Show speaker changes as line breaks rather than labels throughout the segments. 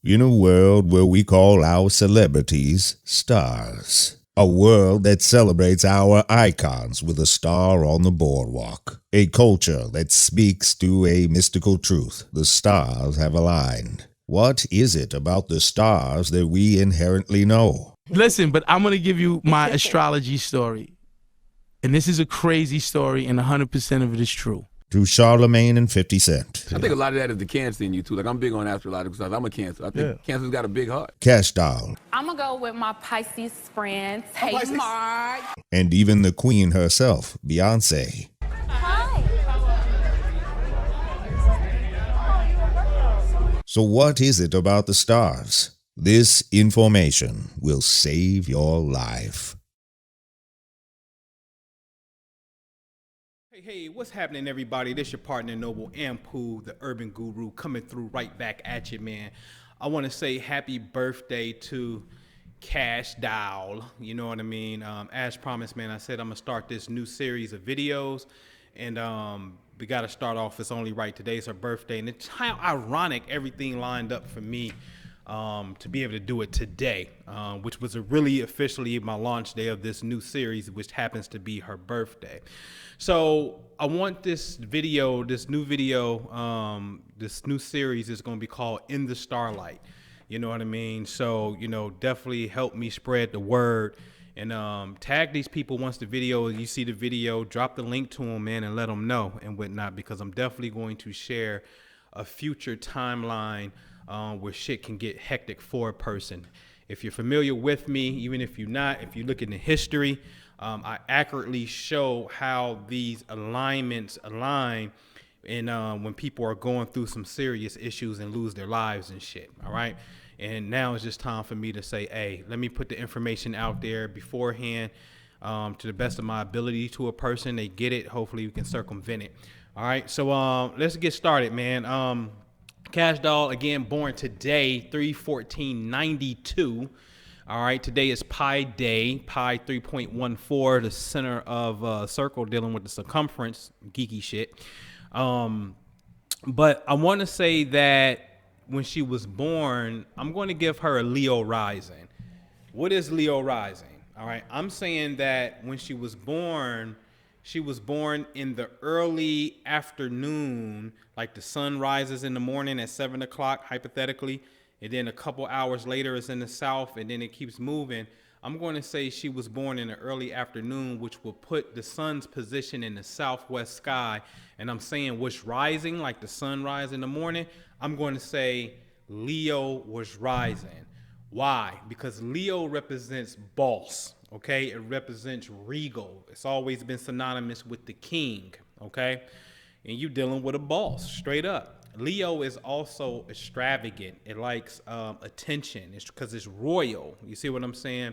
in a world where we call our celebrities stars. A world that celebrates our icons with a star on the boardwalk. A culture that speaks to a mystical truth. The stars have aligned. What is it about the stars that we inherently know?
Listen, but I'm going to give you my astrology story. And this is a crazy story, and 100% of it is true.
To Charlemagne and 50 Cent.
I think a lot of that is the Cancer in you too. Like, I'm big on astrological stuff. I'm a Cancer. I think Cancer's got a big heart.
Kash Doll.
I'm gonna go with my Pisces friend, Mark.
And even the queen herself, Beyonce.
Hi.
So what is it about the stars? This information will save your life.
Hey, what's happening, everybody? This your partner, Noble Ampu, the urban guru, coming through right back at you, man. I want to say happy birthday to Kash Doll. You know what I mean? As promised, man, I said I'm going to start this new series of videos. And we got to start off, it's only right. Today's her birthday. And it's how ironic everything lined up for me to be able to do it today, which was really officially my launch day of this new series, which happens to be her birthday. So I want this video, this new series is going to be called In the Starlight. You know what I mean? So, you know, definitely help me spread the word and tag these people once you see the video, drop the link to them, man, and let them know and whatnot, because I'm definitely going to share a future timeline where shit can get hectic for a person. If you're familiar with me, even if you're not, if you look into history, I accurately show how these alignments align and when people are going through some serious issues and lose their lives and shit, all right? And now it's just time for me to say, hey, let me put the information out there beforehand to the best of my ability to a person. They get it. Hopefully we can circumvent it. All right, so let's get started, man. Kash Doll, again, born today, 3/14/92. All right, today is Pi Day, Pi 3.14, the center of a circle dealing with the circumference, geeky shit. But I want to say that when she was born, I'm going to give her a Leo rising. What is Leo rising? All right, I'm saying that when she was born in the early afternoon, like the sun rises in the morning at 7 o'clock, hypothetically, and then a couple hours later it's in the south, and then it keeps moving. I'm going to say she was born in the early afternoon, which will put the sun's position in the southwest sky. And I'm saying what's rising, like the sun rise in the morning, I'm going to say Leo was rising. Why? Because Leo represents boss, okay? It represents regal. It's always been synonymous with the king, okay? And you dealing with a boss, straight up. Leo is also extravagant. It likes attention. It's because it's royal. You see what I'm saying?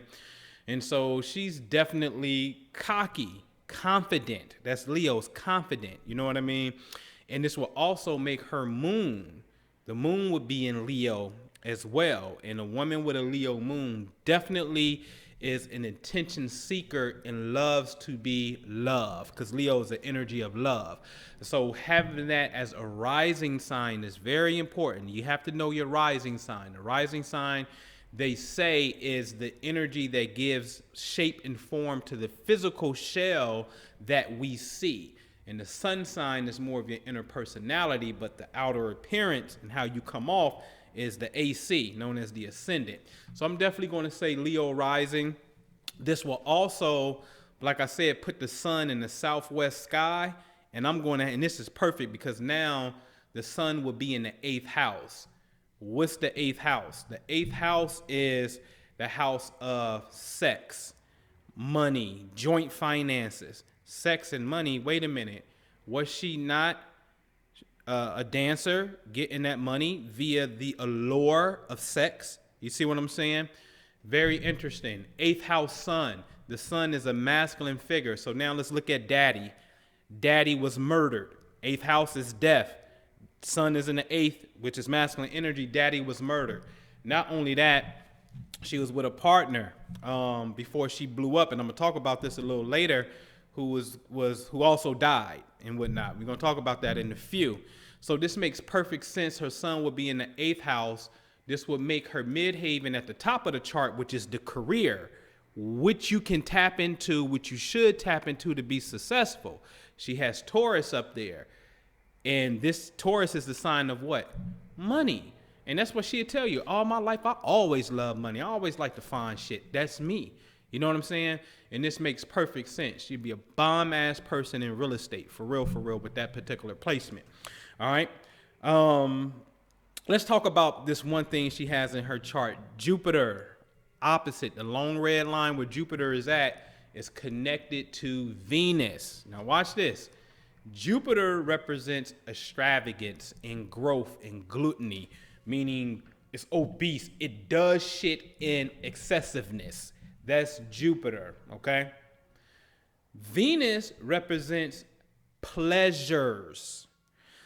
And so she's definitely cocky, confident. That's Leo's confident. You know what I mean? And this will also make her moon. The moon would be in Leo as well. And a woman with a Leo moon definitely is an attention seeker and loves to be loved, because Leo is the energy of love. So having that as a rising sign is very important. You have to know your rising sign. The rising sign, they say, is the energy that gives shape and form to the physical shell that we see. And the sun sign is more of your inner personality, but the outer appearance and how you come off is the AC, known as the ascendant. So I'm definitely going to say Leo rising. This will also, like I said, put the sun in the southwest sky. And and this is perfect because now the sun will be in the 8th house. What's the 8th house? The 8th house is the house of sex, money, joint finances, sex and money. Wait a minute. Was she not a dancer getting that money via the allure of sex? You see what I'm saying? Very interesting. 8th house sun. The sun is a masculine figure. So now let's look at daddy. Daddy was murdered. 8th house is death. Sun is in the 8th, which is masculine energy. Daddy was murdered. Not only that, she was with a partner before she blew up, and I'm gonna talk about this a little later, who also died and whatnot. We're gonna talk about that in a few. So this makes perfect sense. Her son would be in the 8th house This would make her midhaven at the top of the chart, which is the career, which you can tap into, which you should tap into to be successful. She has Taurus up there. And this Taurus is the sign of what? Money. And that's what she'll tell you. All my life, I always love money. I always like to find shit. That's me. You know what I'm saying? And this makes perfect sense. She'd be a bomb-ass person in real estate, for real, with that particular placement. All right? Let's talk about this one thing she has in her chart. Jupiter, opposite, the long red line where Jupiter is at, is connected to Venus. Now watch this. Jupiter represents extravagance and growth and gluttony, meaning it's obese. It does shit in excessiveness. That's Jupiter, okay? Venus represents pleasures.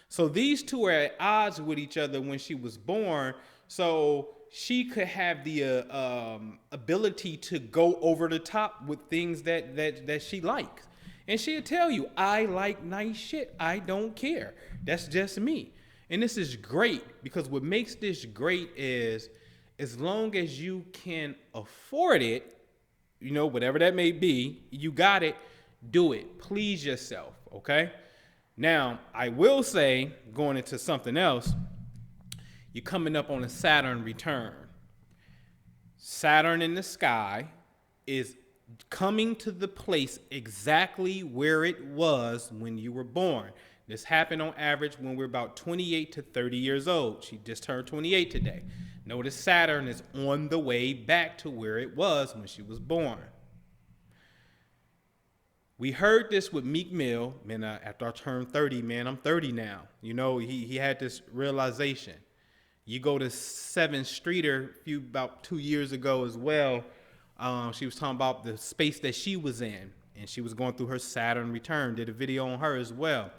So these two are at odds with each other when she was born. So she could have the ability to go over the top with things that she likes. And she'll tell you, I like nice shit. I don't care. That's just me. And this is great because what makes this great is as long as you can afford it, you know, whatever that may be, you got it, do it. Please yourself, okay? Now, I will say, going into something else, you're coming up on a Saturn return. Saturn in the sky is coming to the place exactly where it was when you were born. This happened on average when we're about 28 to 30 years old. She just turned 28 today. Notice Saturn is on the way back to where it was when she was born. We heard this with Meek Mill. Man, after I turned 30, man, I'm 30 now. You know, he had this realization. You go to 7th Streeter about 2 years ago as well. She was talking about the space that she was in, and she was going through her Saturn return. Did a video on her as well.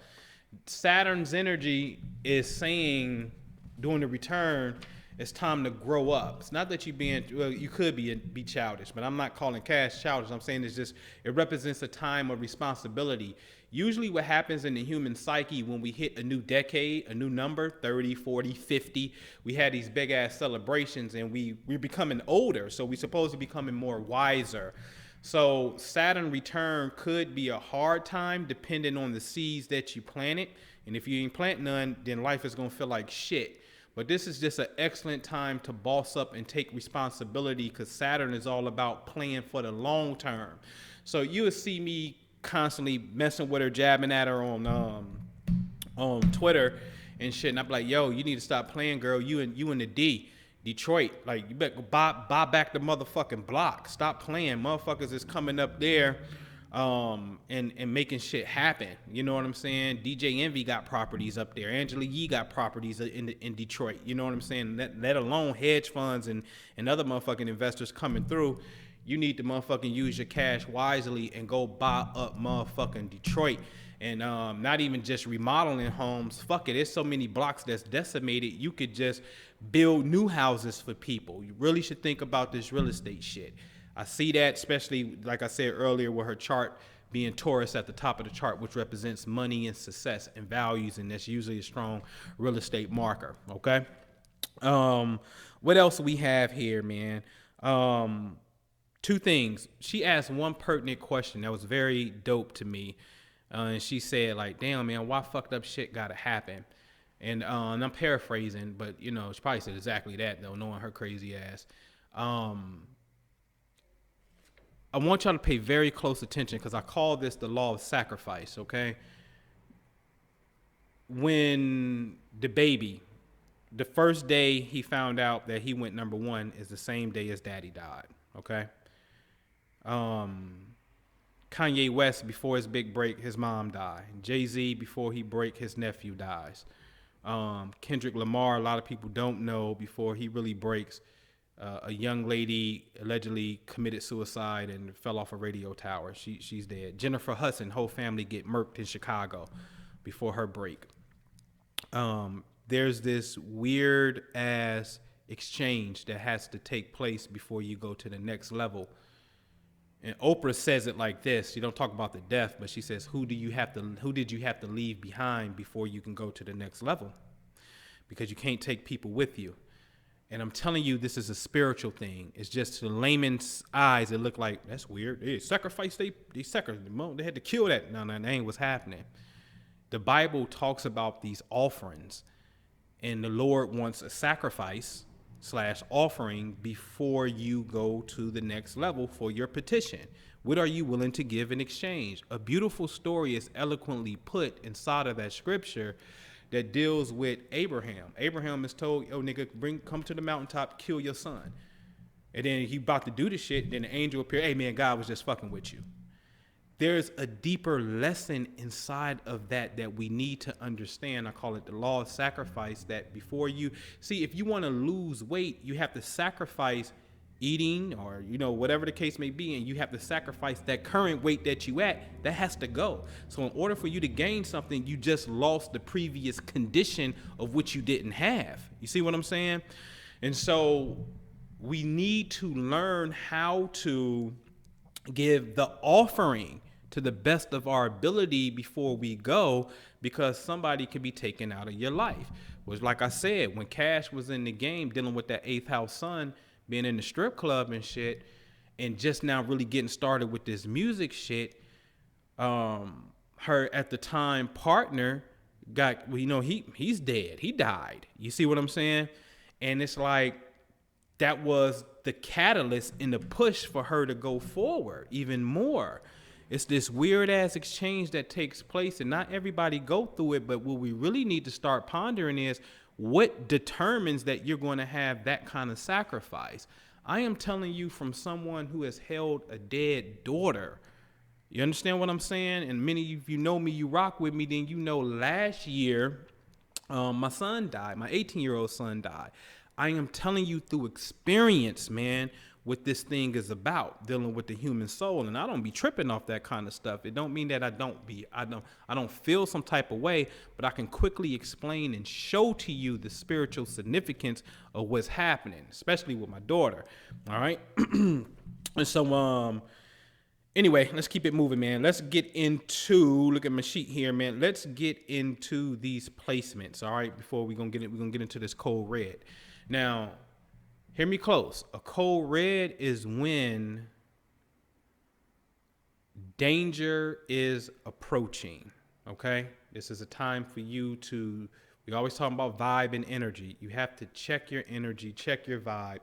Saturn's energy is saying during the return, it's time to grow up. It's not that you could be childish, but I'm not calling Kash childish. I'm saying it represents a time of responsibility. Usually what happens in the human psyche when we hit a new decade, a new number, 30, 40, 50, we had these big ass celebrations and we're becoming older. So we're supposed to be becoming more wiser. So Saturn return could be a hard time depending on the seeds that you planted. And if you ain't plant none, then life is going to feel like shit. But this is just an excellent time to boss up and take responsibility because Saturn is all about playing for the long term. So you will see me constantly messing with her, jabbing at her on Twitter and shit. And I'm like, yo, you need to stop playing, girl. You in the Detroit. Like, you better go buy back the motherfucking block. Stop playing. Motherfuckers is coming up there and making shit happen. You know what I'm saying? DJ Envy got properties up there. Angela Yee got properties in Detroit. You know what I'm saying? Let alone hedge funds and other motherfucking investors coming through. You need to motherfucking use your cash wisely and go buy up motherfucking Detroit. And not even just remodeling homes. Fuck it. There's so many blocks that's decimated. You could just build new houses for people. You really should think about this real estate shit. I see that, especially, like I said earlier, with her chart being Taurus at the top of the chart, which represents money and success and values, and that's usually a strong real estate marker, okay? What else we have here, man? Two things. She asked one pertinent question that was very dope to me, and she said, like, damn, man, why fucked up shit gotta happen? And I'm paraphrasing, but, you know, she probably said exactly that, though, knowing her crazy ass. I want y'all to pay very close attention because I call this the law of sacrifice, okay? When the baby, the first day he found out that he went number one is the same day his daddy died, okay? Kanye West, before his big break, his mom died. Jay-Z, before he break, his nephew dies. Kendrick Lamar, a lot of people don't know, before he really breaks, a young lady allegedly committed suicide and fell off a radio tower. She's dead. Jennifer Hudson, whole family get murked in Chicago before her break. There's this weird ass exchange that has to take place before you go to the next level. And Oprah says it like this. She don't talk about the death, but she says, who did you have to leave behind before you can go to the next level? Because you can't take people with you. And I'm telling you, this is a spiritual thing. It's just to layman's eyes, it looked like, that's weird. They sacrificed, they had to kill that. No, that ain't what's happening. The Bible talks about these offerings, and the Lord wants a sacrifice / offering before you go to the next level for your petition. What are you willing to give in exchange? A beautiful story is eloquently put inside of that scripture that deals with Abraham. Abraham is told, "Yo, nigga, come to the mountaintop, kill your son." And then he about to do the shit. Then the angel appeared. Hey, man, God was just fucking with you. There's a deeper lesson inside of that we need to understand. I call it the law of sacrifice, that before you, see, if you want to lose weight, you have to sacrifice eating or, whatever the case may be, and you have to sacrifice that current weight that you at, that has to go. So in order for you to gain something, you just lost the previous condition of which you didn't have. You see what I'm saying? And so we need to learn how to give the offering to the best of our ability before we go, because somebody could be taken out of your life. Which, like I said, when Cash was in the game dealing with that 8th house son, being in the strip club and shit, and just now really getting started with this music shit, her at the time partner got, he's dead. He died. You see what I'm saying? And it's like, that was the catalyst and the push for her to go forward even more. It's this weird ass exchange that takes place, and not everybody go through it. But what we really need to start pondering is what determines that you're going to have that kind of sacrifice. I am telling you from someone who has held a dead daughter. You understand what I'm saying? And many of you know me, you rock with me, then last year, my son died. My 18-year-old son died. I am telling you through experience, man, what this thing is about, dealing with the human soul. And I don't be tripping off that kind of stuff. It don't mean that I don't feel some type of way, but I can quickly explain and show to you the spiritual significance of what's happening, especially with my daughter. All right. And so, anyway, let's keep it moving, man. Let's get into, look at my sheet here, man. Let's get into these placements. All right. Before we're going to get into this cold red. Now, hear me close. A cold red is when danger is approaching, okay? This is a time for you to, we always talk about vibe and energy. You have to check your energy, check your vibe.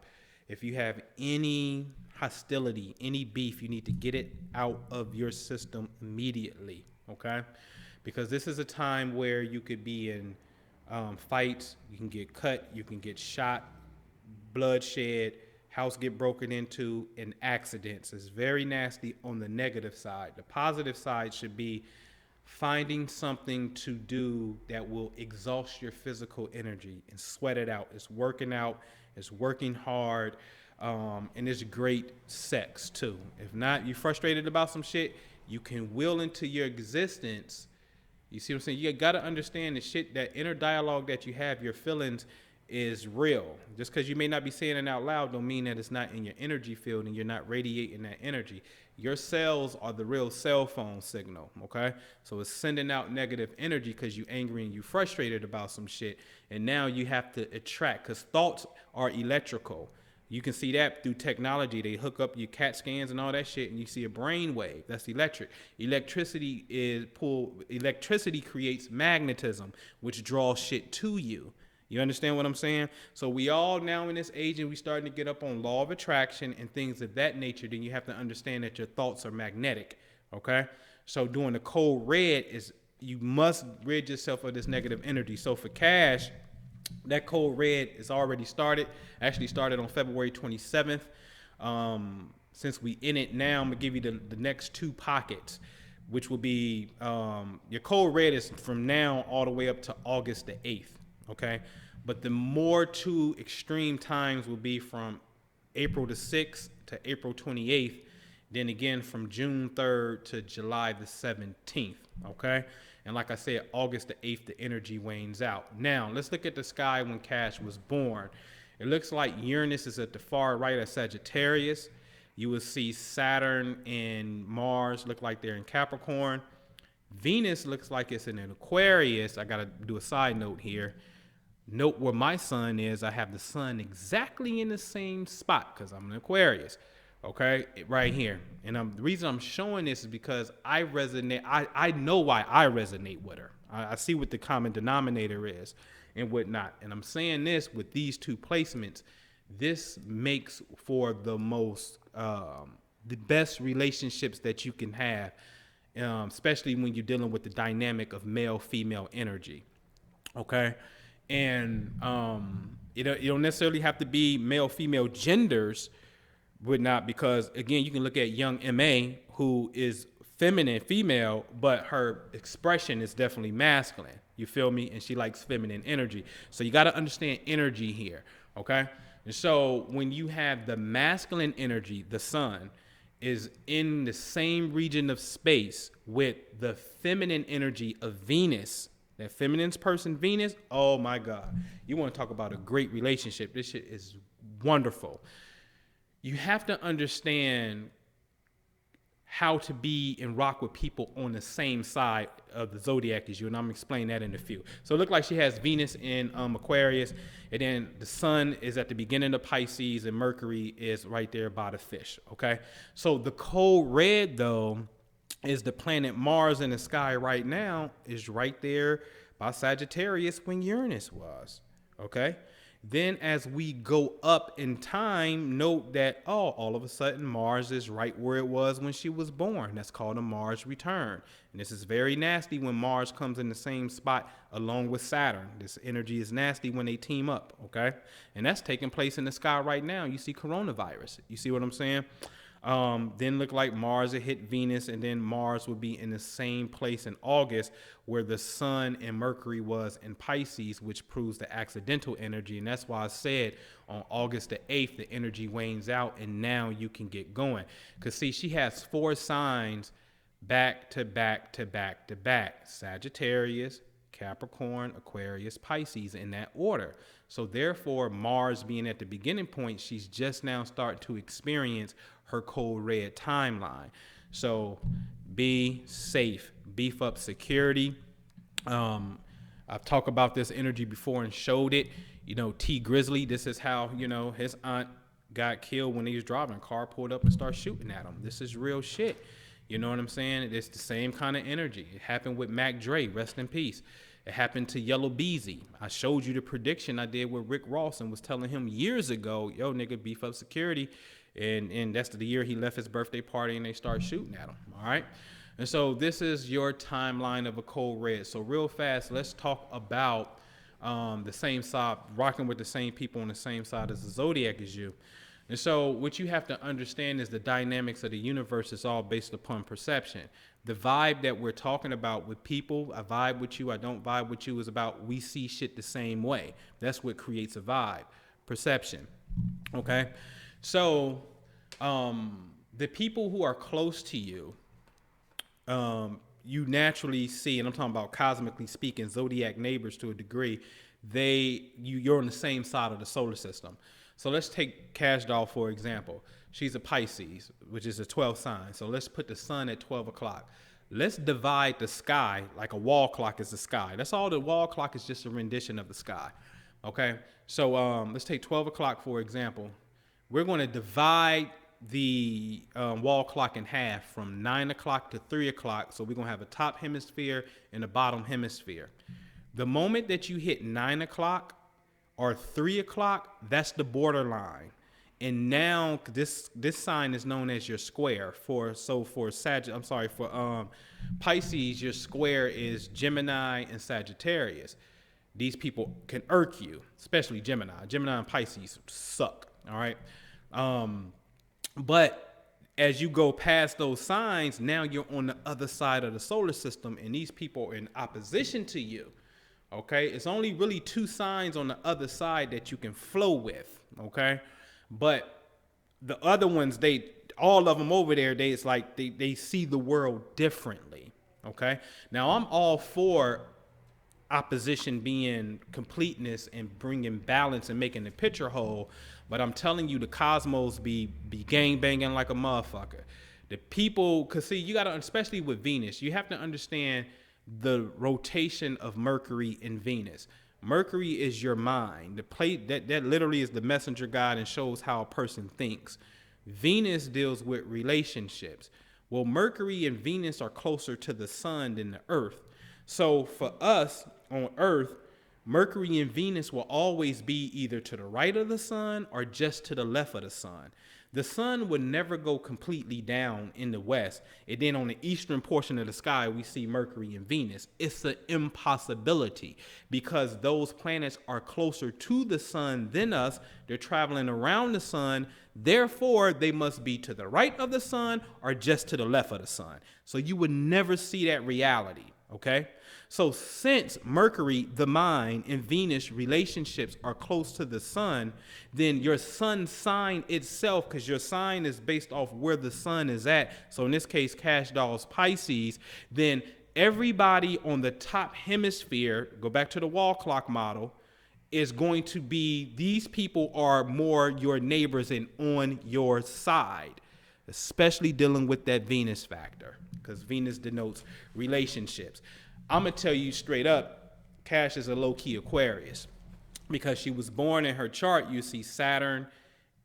If you have any hostility, any beef, you need to get it out of your system immediately, okay? Because this is a time where you could be in fights, you can get cut, you can get shot, bloodshed, house get broken into, and accidents. It's very nasty on the negative side. The positive side should be finding something to do that will exhaust your physical energy and sweat it out. It's working out, it's working hard, and it's great sex too. If not, you're frustrated about some shit, you can will into your existence. You see what I'm saying? You got to understand the shit, that inner dialogue that you have, your feelings is real. Just because you may not be saying it out loud don't mean that it's not in your energy field and you're not radiating that energy. Your cells are the real cell phone signal, okay? So it's sending out negative energy because you're angry and you're frustrated about some shit. And now you have to attract, because thoughts are electrical. You can see that through technology. They hook up your CAT scans and all that shit, and you see a brain wave. That's electric. Electricity creates magnetism, which draws shit to you. You understand what I'm saying? So we all now in this age, and we starting to get up on law of attraction and things of that nature. Then you have to understand that your thoughts are magnetic, okay? So doing the cold red is, you must rid yourself of this negative energy. So for Cash, that cold red is already started. Actually started on February 27th. Since we in it now, I'm gonna give you the next two pockets, which will be, your cold red is from now all the way up to August the 8th. Okay, but the more two extreme times will be from April the 6th to April 28th, then again from June 3rd to July the 17th, okay? And like I said, August the 8th, the energy wanes out. Now, let's look at the sky when Cash was born. It looks like Uranus is at the far right of Sagittarius. You will see Saturn and Mars look like they're in Capricorn. Venus looks like it's in an Aquarius. I got to do a side note here. Note where my sun is. I have the sun exactly in the same spot because I'm an Aquarius. Okay, right here. And the reason I'm showing this is because I resonate. I know why I resonate with her. I see what the common denominator is and whatnot. And I'm saying this with these two placements. This makes for the best relationships that you can have, especially when you're dealing with the dynamic of male-female energy. Okay. And you don't necessarily have to be male-female genders, whatnot, because again, you can look at young MA, who is feminine female, but her expression is definitely masculine. You feel me? And she likes feminine energy. So you got to understand energy here. Okay. And so when you have the masculine energy, the sun is in the same region of space with the feminine energy of Venus, that feminine's person, Venus, oh my God. You want to talk about a great relationship. This shit is wonderful. You have to understand how to be and rock with people on the same side of the zodiac as you, and I'm gonna explain that in a few. So it looks like she has Venus in Aquarius, and then the sun is at the beginning of Pisces, and Mercury is right there by the fish, okay? So the code red, though, is the planet Mars in the sky right now is right there by Sagittarius when Uranus was, okay? Then as we go up in time, note that, all of a sudden Mars is right where it was when she was born. That's called a Mars return. And this is very nasty when Mars comes in the same spot along with Saturn. This energy is nasty when they team up, okay? And that's taking place in the sky right now. You see coronavirus. You see what I'm saying? Then look like Mars would hit Venus, and then Mars would be in the same place in August where the sun and Mercury was in Pisces, which proves the accidental energy. And that's why I said on August the 8th, the energy wanes out and now you can get going. Because see, she has 4 signs back to back to back to back: Sagittarius, Capricorn, Aquarius, Pisces, in that order. So therefore, Mars being at the beginning point, she's just now starting to experience her code red timeline. So be safe, beef up security. I've talked about this energy before and showed it. T Grizzly, this is how, his aunt got killed when he was driving. A car pulled up and started shooting at him. This is real shit. You know what I'm saying? It's the same kind of energy. It happened with Mac Dre, rest in peace. It happened to Yellow Beezy. I showed you the prediction I did with Rick Ross and was telling him years ago, yo, nigga, beef up security. And that's the year he left his birthday party and they started shooting at him, all right? And so this is your timeline of a code red. So real fast, let's talk about the same side, rocking with the same people on the same side as the zodiac as you. And so what you have to understand is the dynamics of the universe is all based upon perception. The vibe that we're talking about with people, I vibe with you, I don't vibe with you, is about we see shit the same way. That's what creates a vibe, perception, okay? So the people who are close to you, you naturally see, and I'm talking about cosmically speaking, zodiac neighbors to a degree, you're on the same side of the solar system. So let's take Kash Doll, for example. She's a Pisces, which is a 12th sign. So let's put the sun at 12 o'clock. Let's divide the sky like a wall clock is the sky. That's all. The wall clock is just a rendition of the sky. Okay? So let's take 12 o'clock, for example. We're going to divide the wall clock in half from 9 o'clock to 3 o'clock. So we're going to have a top hemisphere and a bottom hemisphere. The moment that you hit 9 o'clock or 3 o'clock, that's the borderline. And now this sign is known as your square. For Pisces, your square is Gemini and Sagittarius. These people can irk you, especially Gemini. Gemini and Pisces suck, all right? But as you go past those signs, now you're on the other side of the solar system, and these people are in opposition to you. Okay, it's only really 2 signs on the other side that you can flow with. Okay, but the other ones, all of them over there, it's like they see the world differently. Okay, now I'm all for opposition being completeness and bringing balance and making the picture whole, but I'm telling you, the cosmos be gang banging like a motherfucker. The people, cause see, you gotta, especially with Venus, you have to understand the rotation of Mercury and Venus. Mercury is your mind. The plate that literally is the messenger god and shows how a person thinks. Venus deals with relationships. Well, Mercury and Venus are closer to the sun than the earth. So for us on earth, Mercury and Venus will always be either to the right of the sun or just to the left of the sun. The sun would never go completely down in the west. And then on the eastern portion of the sky, we see Mercury and Venus. It's an impossibility because those planets are closer to the sun than us. They're traveling around the sun. Therefore, they must be to the right of the sun or just to the left of the sun. So you would never see that reality. Okay, so since Mercury, the mind, and Venus relationships are close to the sun, then your sun sign itself, because your sign is based off where the sun is at. So in this case, Kash Doll's Pisces, then everybody on the top hemisphere, go back to the wall clock model, is going to be, these people are more your neighbors and on your side, especially dealing with that Venus factor, because Venus denotes relationships. I'm going to tell you straight up, Kash is a low-key Aquarius because she was born in her chart. You see Saturn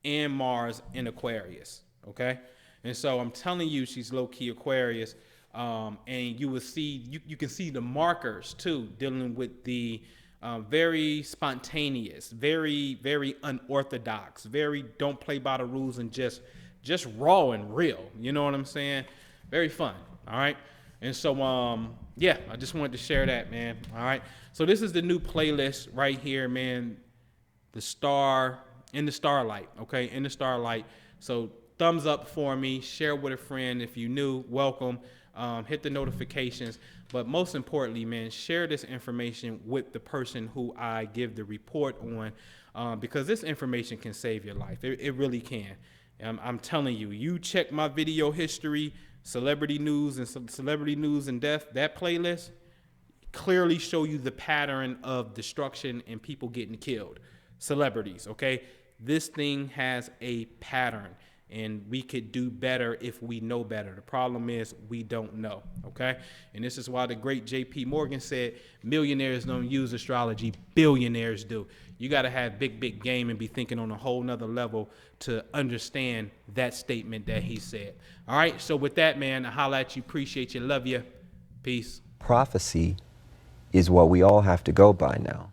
and Mars in Aquarius, okay? And so I'm telling you she's low-key Aquarius, and you will see, you can see the markers too, dealing with the very spontaneous, very, very unorthodox, very don't play by the rules and just raw and real. You know what I'm saying? Very fun. All right. And so, yeah, I just wanted to share that, man. All right. So this is the new playlist right here, man. The star in the starlight. Okay. In the starlight. So thumbs up for me. Share with a friend. If you new, welcome. Hit the notifications. But most importantly, man, share this information with the person who I give the report on, because this information can save your life. It really can. I'm telling you, you check my video history, celebrity news and death, that playlist clearly show you the pattern of destruction and people getting killed. Celebrities, okay? This thing has a pattern, and we could do better if we know better. The problem is we don't know, okay? And this is why the great J.P. Morgan said, millionaires don't use astrology, billionaires do. You got to have big game and be thinking on a whole nother level to understand that statement that he said. All right, so with that, man, I holla at you, appreciate you, love you, peace.
Prophecy is what we all have to go by now.